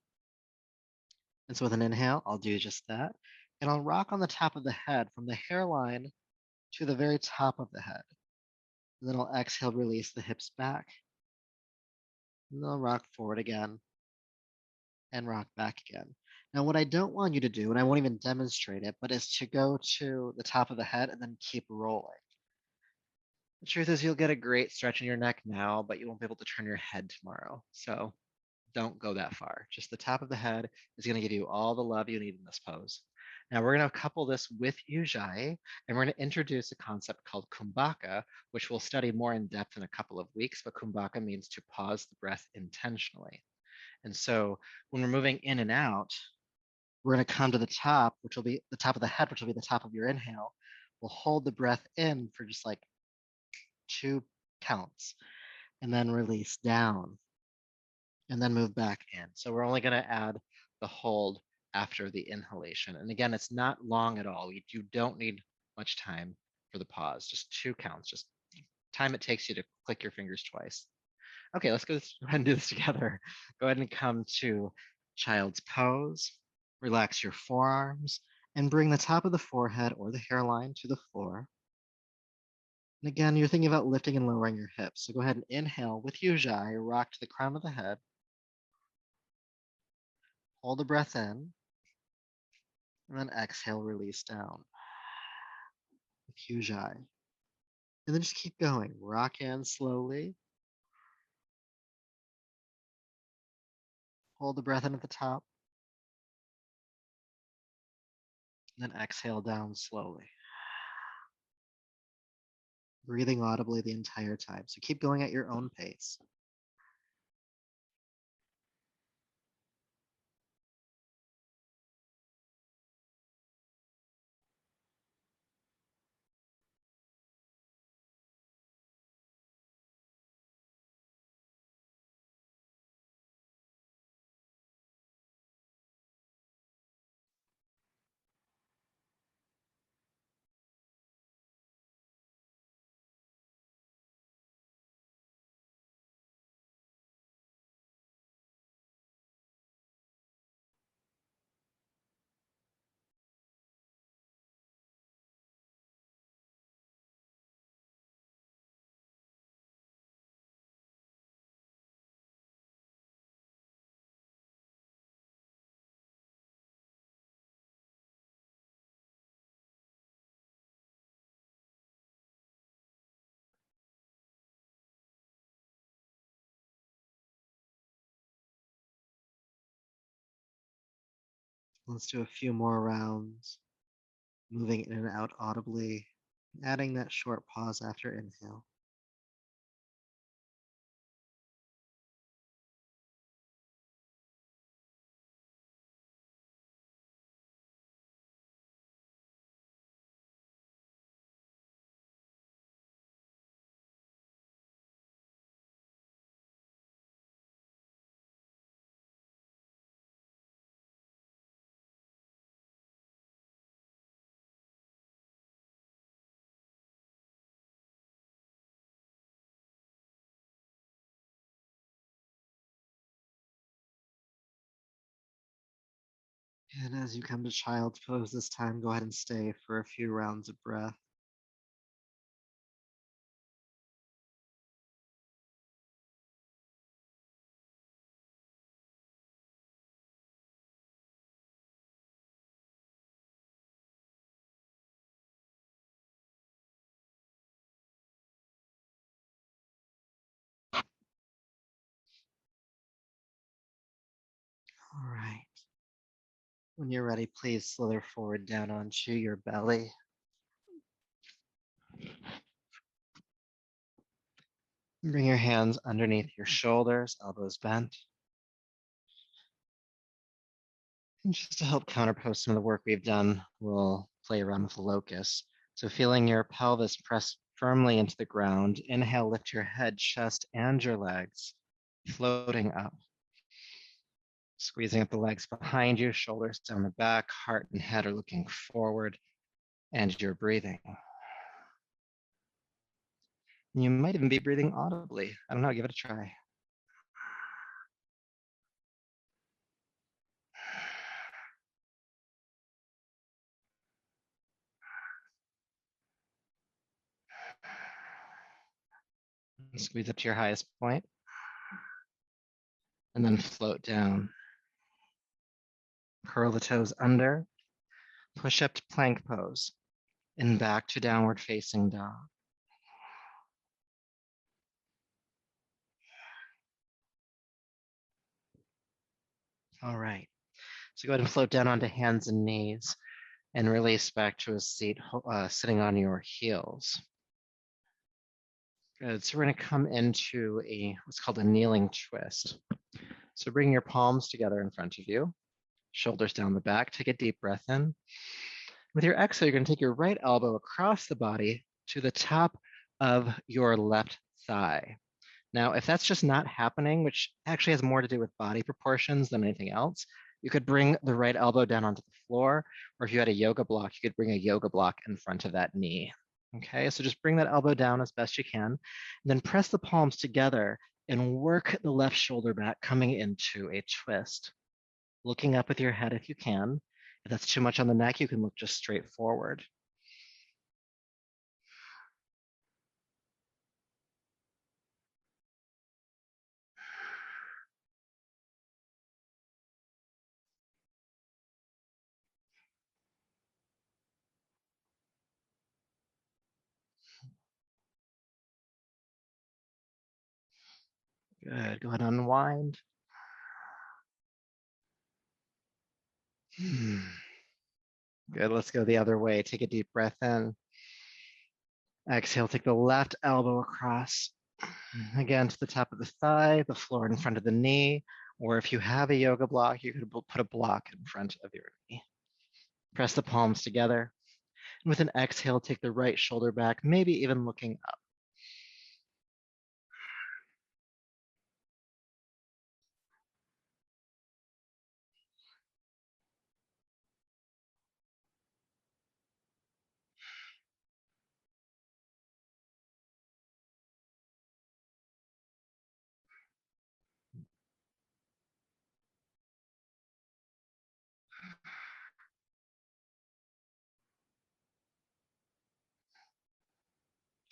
And so with an inhale, I'll do just that. And I'll rock on the top of the head from the hairline to the very top of the head. And then I'll exhale, release the hips back. And then I'll rock forward again and rock back again. Now, what I don't want you to do, and I won't even demonstrate it, but is to go to the top of the head and then keep rolling. The truth is you'll get a great stretch in your neck now, but you won't be able to turn your head tomorrow. So don't go that far. Just the top of the head is going to give you all the love you need in this pose. Now we're going to couple this with Ujjayi, and we're going to introduce a concept called kumbhaka, which we'll study more in depth in a couple of weeks, but kumbhaka means to pause the breath intentionally. And so when we're moving in and out, we're going to come to the top, which will be the top of the head, which will be the top of your inhale. We'll hold the breath in for just like 2 counts, and then release down, and then move back in. So we're only going to add the hold after the inhalation. And again, it's not long at all. You don't need much time for the pause, just 2 counts, just time it takes you to click your fingers twice. Okay, let's go ahead and do this together. Go ahead and come to child's pose. Relax your forearms and bring the top of the forehead or the hairline to the floor. And again, you're thinking about lifting and lowering your hips. So go ahead and inhale with Ujjayi, rock to the crown of the head. Hold the breath in, and then exhale, release down with Ujjayi. And then just keep going. Rock in slowly. Hold the breath in at the top, and then exhale down slowly. Breathing audibly the entire time. So keep going at your own pace. Let's do a few more rounds, moving in and out audibly, adding that short pause after inhale. And as you come to child's pose this time, go ahead and stay for a few rounds of breath. All right. When you're ready, please slither forward down onto your belly. Bring your hands underneath your shoulders, elbows bent. And just to help counterpost some of the work we've done, we'll play around with locust. So feeling your pelvis press firmly into the ground, inhale, lift your head, chest, and your legs, floating up. Squeezing up the legs behind you, shoulders down the back, heart and head are looking forward, and you're breathing. You might even be breathing audibly. I don't know, give it a try. Squeeze up to your highest point, and then float down. Curl the toes under, push up to plank pose, and back to downward facing dog. All right, so go ahead and float down onto hands and knees and release back to a seat, sitting on your heels. Good, so we're gonna come into what's called a kneeling twist. So bring your palms together in front of you, shoulders down the back, take a deep breath in. With your exhale, you're gonna take your right elbow across the body to the top of your left thigh. Now, if that's just not happening, which actually has more to do with body proportions than anything else, you could bring the right elbow down onto the floor, or if you had a yoga block, you could bring a yoga block in front of that knee. Okay, so just bring that elbow down as best you can, and then press the palms together and work the left shoulder back, coming into a twist. Looking up with your head if you can. If that's too much on the neck, you can look just straight forward. Good, go ahead and unwind. Good, let's go the other way. Take a deep breath in. Exhale, take the left elbow across. Again, to the top of the thigh, the floor in front of the knee, or if you have a yoga block, you could put a block in front of your knee. Press the palms together. And with an exhale, take the right shoulder back, maybe even looking up.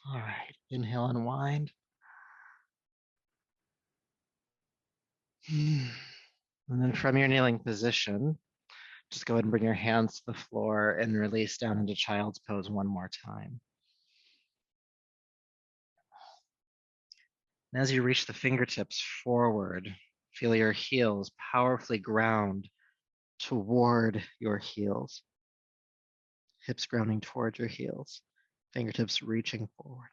All right, inhale, unwind. And then from your kneeling position, just go ahead and bring your hands to the floor and release down into child's pose one more time. And as you reach the fingertips forward, feel your heels powerfully ground toward your heels. Hips grounding towards your heels, fingertips reaching forward.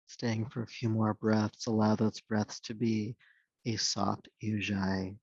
Staying for a few more breaths, allow those breaths to be a soft Ujjayi.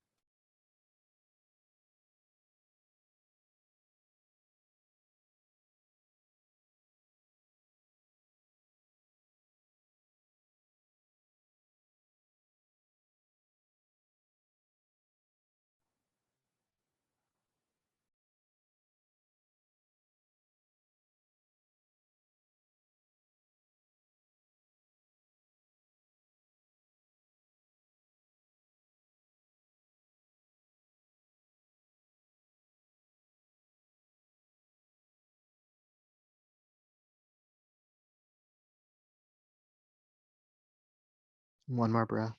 One more breath.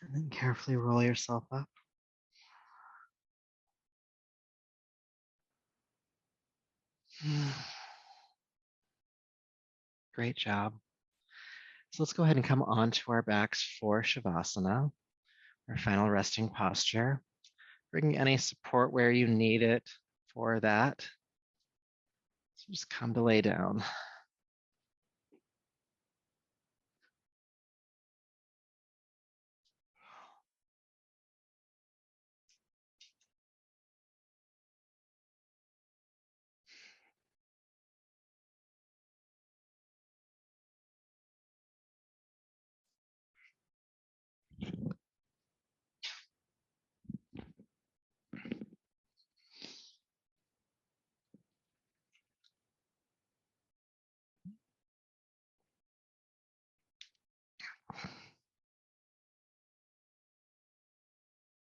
And then carefully roll yourself up. Great job. So let's go ahead and come onto our backs for Shavasana, our final resting posture. Bring any support where you need it for that. So just come to lay down.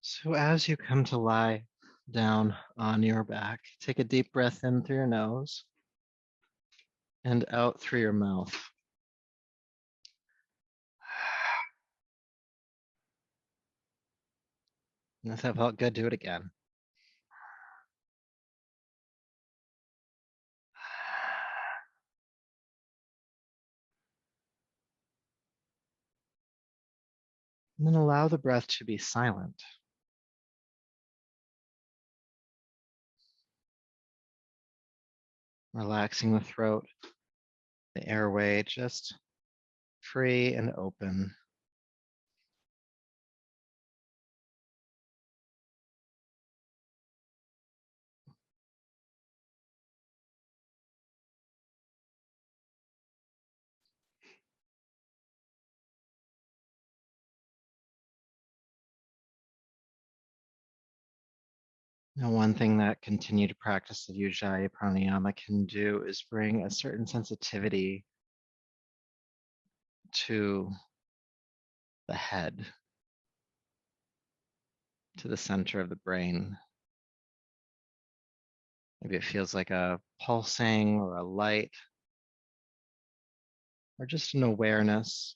So as you come to lie down on your back, take a deep breath in through your nose and out through your mouth. And if that felt good, do it again. And then allow the breath to be silent. Relaxing the throat, the airway just free and open. Now, one thing that continued practice of Ujjayi Pranayama can do is bring a certain sensitivity to the head, to the center of the brain. Maybe it feels like a pulsing or a light, or just an awareness.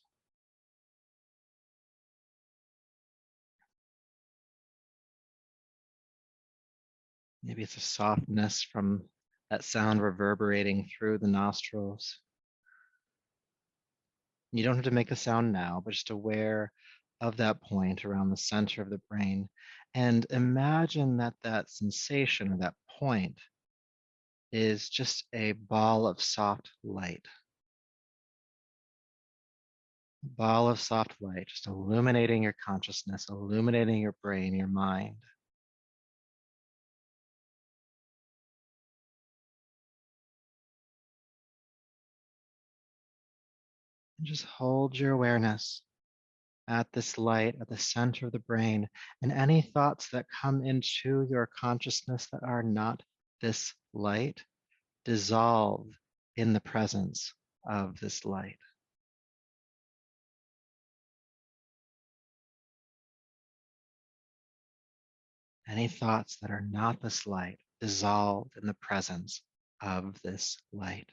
Maybe it's a softness from that sound reverberating through the nostrils. You don't have to make the sound now, but just aware of that point around the center of the brain. And imagine that that sensation or that point is just a ball of soft light. A ball of soft light, just illuminating your consciousness, illuminating your brain, your mind. And just hold your awareness at this light at the center of the brain, and any thoughts that come into your consciousness that are not this light dissolve in the presence of this light. Any thoughts that are not this light dissolve in the presence of this light.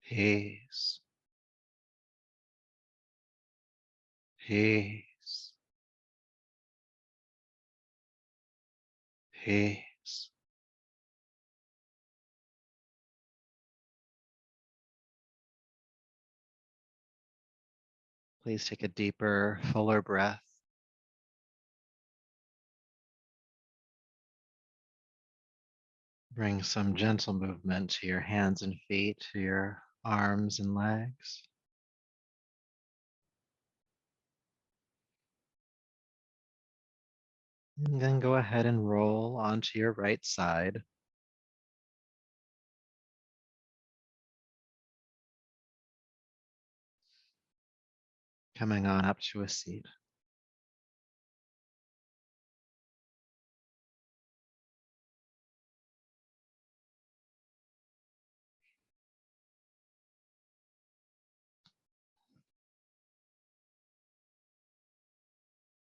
peace, peace, peace. Please take a deeper, fuller breath. Bring some gentle movement to your hands and feet, to your arms and legs. And then go ahead and roll onto your right side. Coming on up to a seat.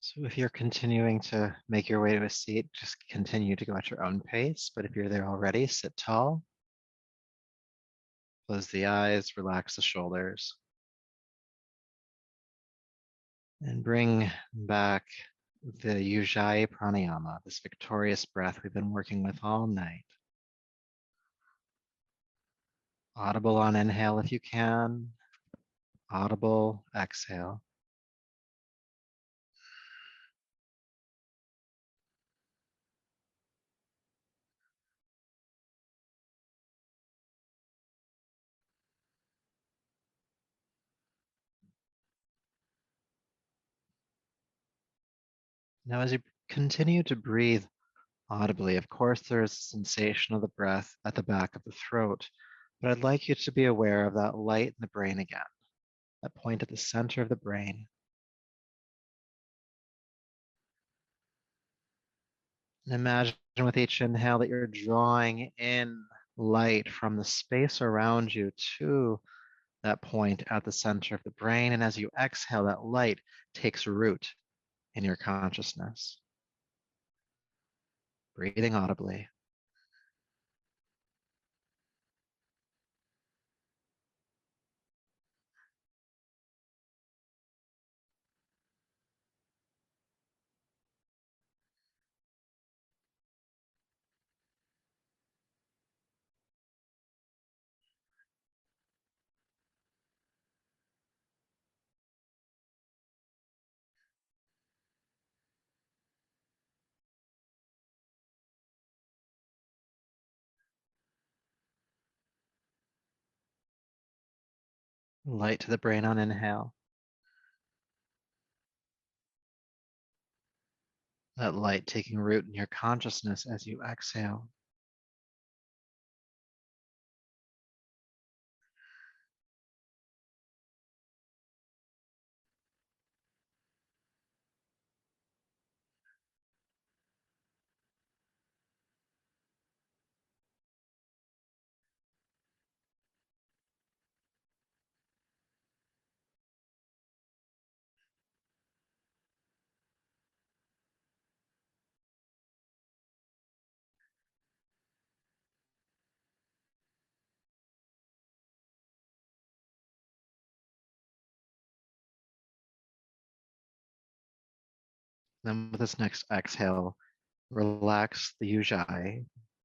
So if you're continuing to make your way to a seat, just continue to go at your own pace. But if you're there already, sit tall. Close the eyes, relax the shoulders. And bring back the Ujjayi Pranayama, this victorious breath we've been working with all night. Audible on inhale if you can. Audible exhale. Now, as you continue to breathe audibly, of course, there's a sensation of the breath at the back of the throat, but I'd like you to be aware of that light in the brain again, that point at the center of the brain. And imagine with each inhale that you're drawing in light from the space around you to that point at the center of the brain. And as you exhale, that light takes root in your consciousness. Breathing audibly. Light to the brain on inhale. That light taking root in your consciousness as you exhale. Then with this next exhale, relax the Ujjayi,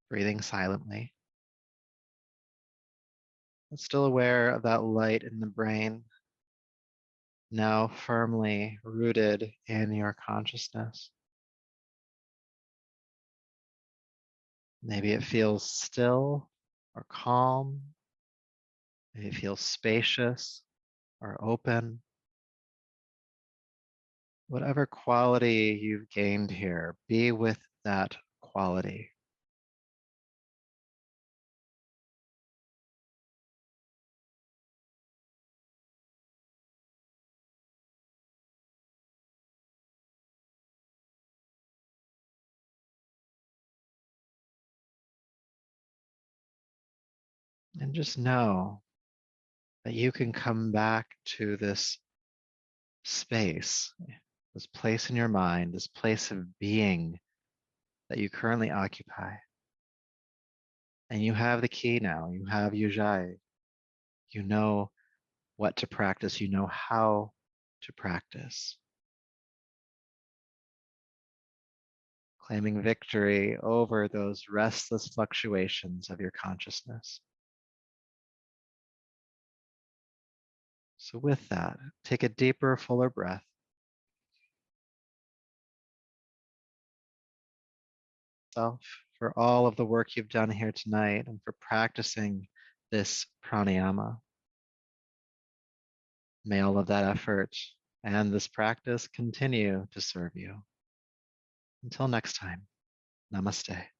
breathing silently. But still aware of that light in the brain, now firmly rooted in your consciousness. Maybe it feels still or calm. Maybe it feels spacious or open. Whatever quality you've gained here, be with that quality. And just know that you can come back to this space, this place in your mind, this place of being that you currently occupy. And you have the key now. You have Ujjayi. You know what to practice. You know how to practice. Claiming victory over those restless fluctuations of your consciousness. So with that, take a deeper, fuller breath. Self, for all of the work you've done here tonight and for practicing this pranayama. May all of that effort and this practice continue to serve you. Until next time, namaste.